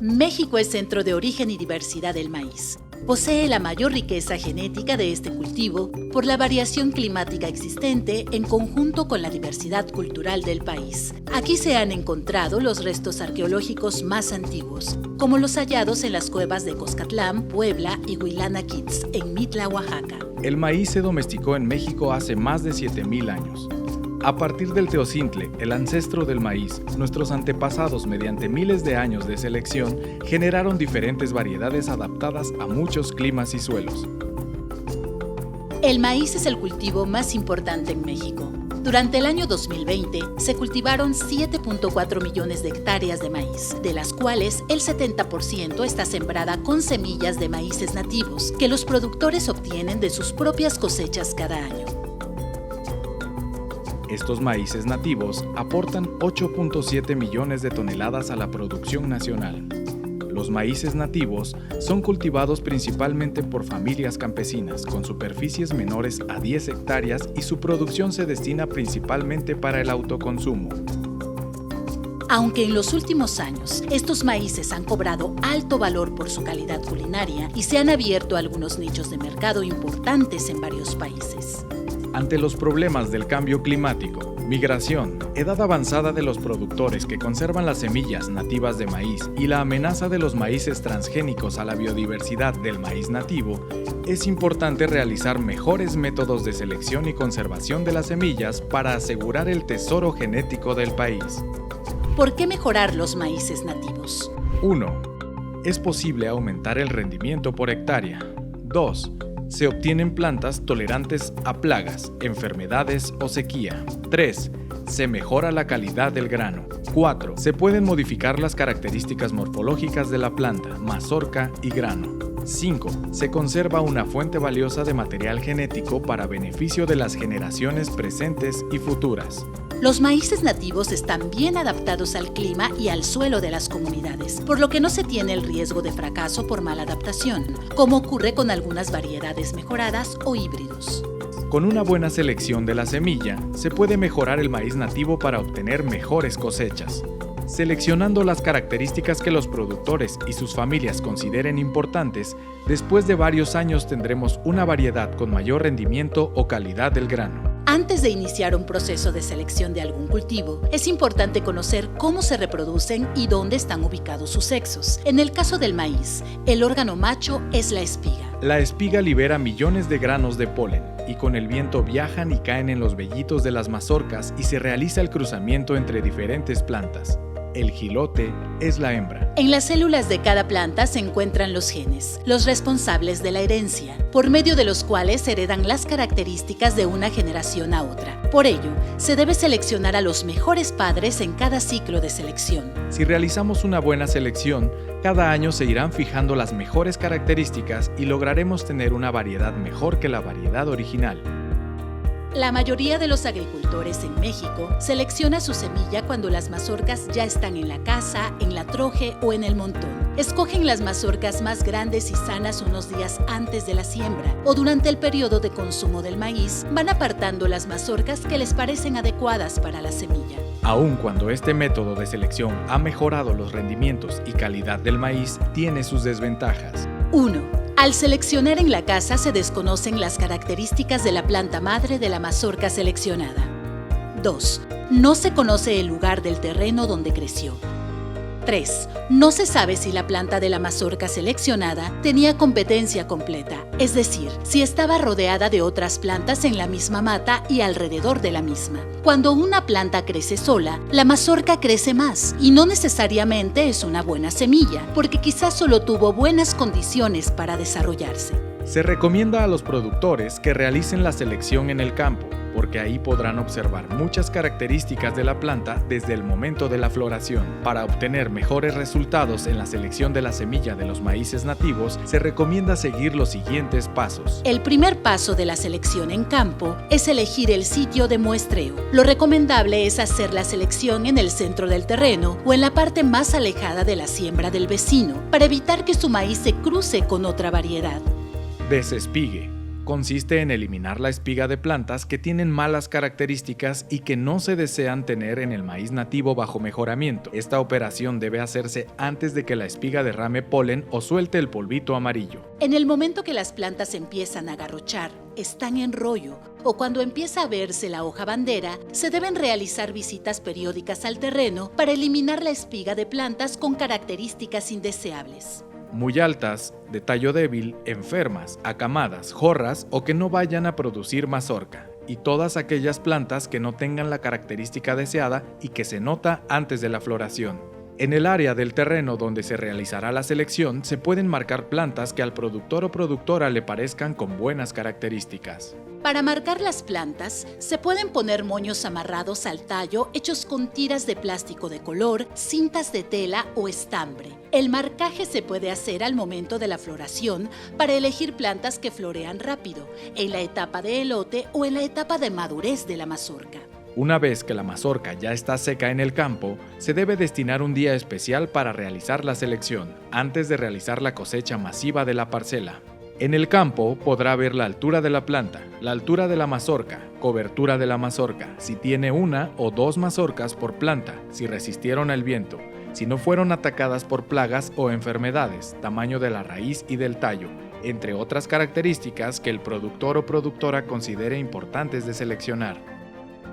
México es centro de origen y diversidad del maíz. Posee la mayor riqueza genética de este cultivo por la variación climática existente en conjunto con la diversidad cultural del país. Aquí se han encontrado los restos arqueológicos más antiguos, como los hallados en las cuevas de Coscatlán, Puebla y Huilana-Kitz, en Mitla, Oaxaca. El maíz se domesticó en México hace más de 7,000 años. A partir del teocintle, el ancestro del maíz, nuestros antepasados, mediante miles de años de selección, generaron diferentes variedades adaptadas a muchos climas y suelos. El maíz es el cultivo más importante en México. Durante el año 2020, se cultivaron 7.4 millones de hectáreas de maíz, de las cuales el 70% está sembrada con semillas de maíces nativos, que los productores obtienen de sus propias cosechas cada año. Estos maíces nativos aportan 8.7 millones de toneladas a la producción nacional. Los maíces nativos son cultivados principalmente por familias campesinas con superficies menores a 10 hectáreas y su producción se destina principalmente para el autoconsumo. Aunque en los últimos años estos maíces han cobrado alto valor por su calidad culinaria y se han abierto algunos nichos de mercado importantes en varios países. Ante los problemas del cambio climático, migración, edad avanzada de los productores que conservan las semillas nativas de maíz y la amenaza de los maíces transgénicos a la biodiversidad del maíz nativo, es importante realizar mejores métodos de selección y conservación de las semillas para asegurar el tesoro genético del país. ¿Por qué mejorar los maíces nativos? 1. Es posible aumentar el rendimiento por hectárea. 2. Se obtienen plantas tolerantes a plagas, enfermedades o sequía. 3. Se mejora la calidad del grano. 4. Se pueden modificar las características morfológicas de la planta, mazorca y grano. 5. Se conserva una fuente valiosa de material genético para beneficio de las generaciones presentes y futuras. Los maíces nativos están bien adaptados al clima y al suelo de las comunidades, por lo que no se tiene el riesgo de fracaso por mala adaptación, como ocurre con algunas variedades mejoradas o híbridos. Con una buena selección de la semilla, se puede mejorar el maíz nativo para obtener mejores cosechas. Seleccionando las características que los productores y sus familias consideren importantes, después de varios años tendremos una variedad con mayor rendimiento o calidad del grano. Antes de iniciar un proceso de selección de algún cultivo, es importante conocer cómo se reproducen y dónde están ubicados sus sexos. En el caso del maíz, el órgano macho es la espiga. La espiga libera millones de granos de polen y con el viento viajan y caen en los vellitos de las mazorcas y se realiza el cruzamiento entre diferentes plantas. El jilote es la hembra. En las células de cada planta se encuentran los genes, los responsables de la herencia, por medio de los cuales se heredan las características de una generación a otra. Por ello, se debe seleccionar a los mejores padres en cada ciclo de selección. Si realizamos una buena selección, cada año se irán fijando las mejores características y lograremos tener una variedad mejor que la variedad original. La mayoría de los agricultores en México selecciona su semilla cuando las mazorcas ya están en la casa, en la troje o en el montón. Escogen las mazorcas más grandes y sanas unos días antes de la siembra o durante el periodo de consumo del maíz, van apartando las mazorcas que les parecen adecuadas para la semilla. Aun cuando este método de selección ha mejorado los rendimientos y calidad del maíz, tiene sus desventajas. 1. Al seleccionar en la casa se desconocen las características de la planta madre de la mazorca seleccionada. 2. No se conoce el lugar del terreno donde creció. 3. No se sabe si la planta de la mazorca seleccionada tenía competencia completa, es decir, si estaba rodeada de otras plantas en la misma mata y alrededor de la misma. Cuando una planta crece sola, la mazorca crece más y no necesariamente es una buena semilla, porque quizás solo tuvo buenas condiciones para desarrollarse. Se recomienda a los productores que realicen la selección en el campo, porque ahí podrán observar muchas características de la planta desde el momento de la floración. Para obtener mejores resultados en la selección de la semilla de los maíces nativos, se recomienda seguir los siguientes pasos. El primer paso de la selección en campo es elegir el sitio de muestreo. Lo recomendable es hacer la selección en el centro del terreno o en la parte más alejada de la siembra del vecino, para evitar que su maíz se cruce con otra variedad. Desespigue. consiste en eliminar la espiga de plantas que tienen malas características y que no se desean tener en el maíz nativo bajo mejoramiento. Esta operación debe hacerse antes de que la espiga derrame polen o suelte el polvito amarillo. En el momento que las plantas empiezan a garrochar, están en rollo o cuando empieza a verse la hoja bandera, se deben realizar visitas periódicas al terreno para eliminar la espiga de plantas con características indeseables. Muy altas, de tallo débil, enfermas, acamadas, jorras o que no vayan a producir mazorca, y todas aquellas plantas que no tengan la característica deseada y que se nota antes de la floración. En el área del terreno donde se realizará la selección se pueden marcar plantas que al productor o productora le parezcan con buenas características. Para marcar las plantas, se pueden poner moños amarrados al tallo hechos con tiras de plástico de color, cintas de tela o estambre. El marcaje se puede hacer al momento de la floración para elegir plantas que florean rápido, en la etapa de elote o en la etapa de madurez de la mazorca. Una vez que la mazorca ya está seca en el campo, se debe destinar un día especial para realizar la selección, antes de realizar la cosecha masiva de la parcela. En el campo podrá ver la altura de la planta, la altura de la mazorca, cobertura de la mazorca, si tiene una o dos mazorcas por planta, si resistieron al viento, si no fueron atacadas por plagas o enfermedades, tamaño de la raíz y del tallo, entre otras características que el productor o productora considere importantes de seleccionar.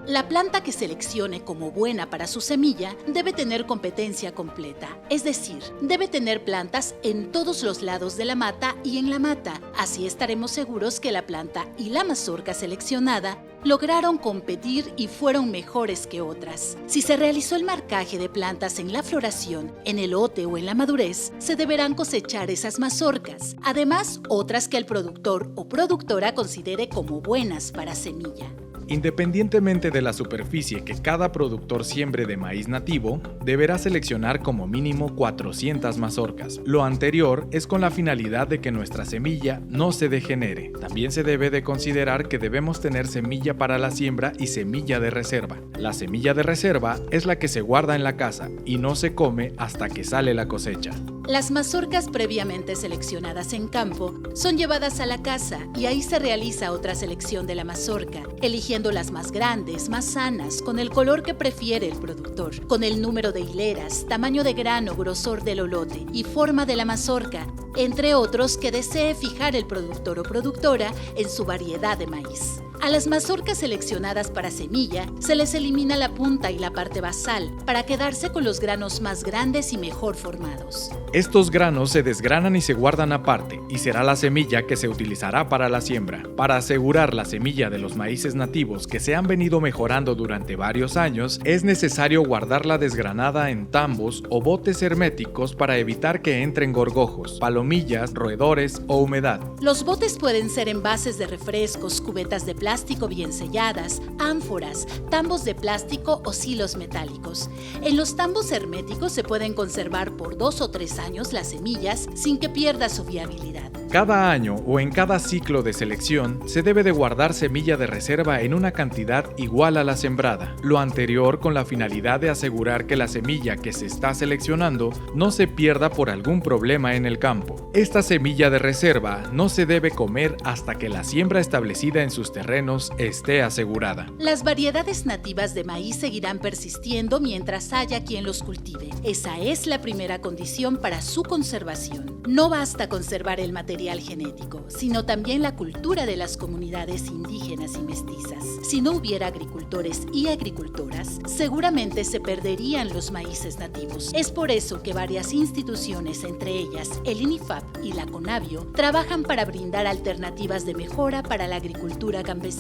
La planta que seleccione como buena para su semilla debe tener competencia completa, es decir, debe tener plantas en todos los lados de la mata y en la mata. Así estaremos seguros que la planta y la mazorca seleccionada lograron competir y fueron mejores que otras. Si se realizó el marcaje de plantas en la floración, en el lote o en la madurez, se deberán cosechar esas mazorcas, además otras que el productor o productora considere como buenas para semilla. Independientemente de la superficie que cada productor siembre de maíz nativo, deberá seleccionar como mínimo 400 mazorcas. Lo anterior es con la finalidad de que nuestra semilla no se degenere. También se debe de considerar que debemos tener semilla para la siembra y semilla de reserva. La semilla de reserva es la que se guarda en la casa y no se come hasta que sale la cosecha. Las mazorcas previamente seleccionadas en campo son llevadas a la casa y ahí se realiza otra selección de la mazorca, eligiendo las más grandes, más sanas, con el color que prefiere el productor, con el número de hileras, tamaño de grano, grosor del olote y forma de la mazorca, entre otros que desee fijar el productor o productora en su variedad de maíz. A las mazorcas seleccionadas para semilla se les elimina la punta y la parte basal para quedarse con los granos más grandes y mejor formados. Estos granos se desgranan y se guardan aparte y será la semilla que se utilizará para la siembra. Para asegurar la semilla de los maíces nativos que se han venido mejorando durante varios años, es necesario guardarla desgranada en tambos o botes herméticos para evitar que entren gorgojos, palomillas, roedores o humedad. Los botes pueden ser envases de refrescos, cubetas de plástico bien selladas, ánforas, tambos de plástico o silos metálicos. En los tambos herméticos se pueden conservar por 2 o 3 años las semillas sin que pierda su viabilidad. Cada año o en cada ciclo de selección se debe de guardar semilla de reserva en una cantidad igual a la sembrada, lo anterior con la finalidad de asegurar que la semilla que se está seleccionando no se pierda por algún problema en el campo. Esta semilla de reserva no se debe comer hasta que la siembra establecida en sus terrenos esté asegurada. Las variedades nativas de maíz seguirán persistiendo mientras haya quien los cultive. Esa es la primera condición para su conservación. No basta conservar el material genético, sino también la cultura de las comunidades indígenas y mestizas. Si no hubiera agricultores y agricultoras, seguramente se perderían los maíces nativos. Es por eso que varias instituciones, entre ellas el INIFAP y la CONABIO, trabajan para brindar alternativas de mejora para la agricultura campesina.